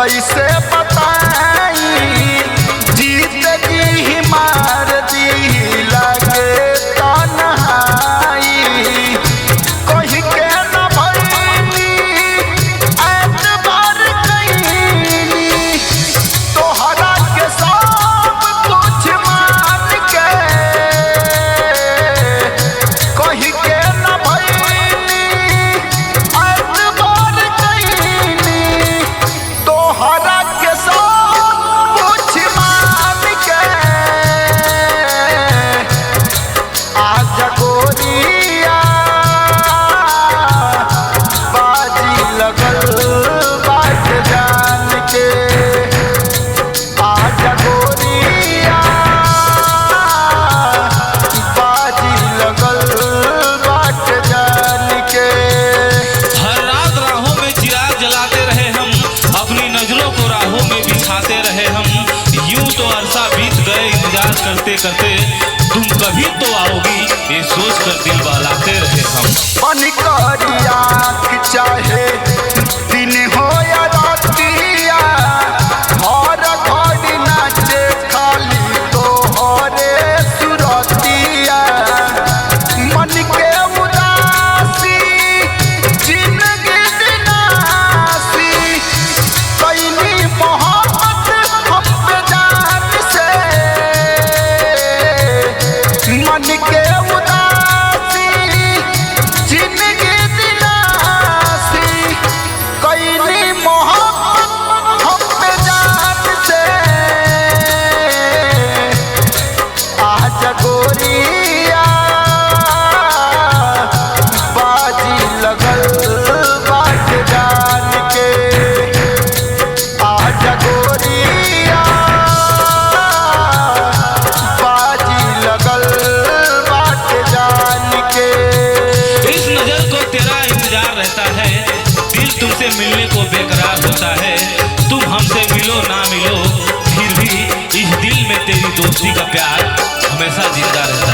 कैसे बताई जीत जी मार दी लगे तन्हाई कहीं के न भइली एतबार कईनी तोहरा के सब कुछ मान के कहीं के न भइली एतबार कईनी तोहरा के सब कुछ मान के आज गोरिया बाजी लगल बाट जान के आज गोरिया बाजी लगल बाट जान के। हर रात राहों में चिराग जलाते रहे हम, अपनी नजरों को राहों में बिछाते रहे हम। यूं तो अरसा बीत गए इंतजार करते करते, तुम कभी तो आओगी ये सोच कर दिल बहलाते रहे हम। बन करी आँख चाहे दिन हो या रातिया हर घड़ी नाचे खाली तोहरे सुरतिया मन के उदासी जिंदगी दिनासी कैली मोहब्बत हम पे जान से मन के उदासी जिंदगी दिलासी कैली मोहब्बत हम पे जान से आज गोरिया बाजी लगल बाट जान के आज गोरिया बाजी लगल बाट जान के। इस नजर को तेरा इंतजार रहता है, दिल तुमसे मिलने को बेकरार होता है। तुम हमसे मिलो ना मिलो, फिर भी इस दिल में तेरी दोस्ती का प्यार हमेशा जिंदा रहता है।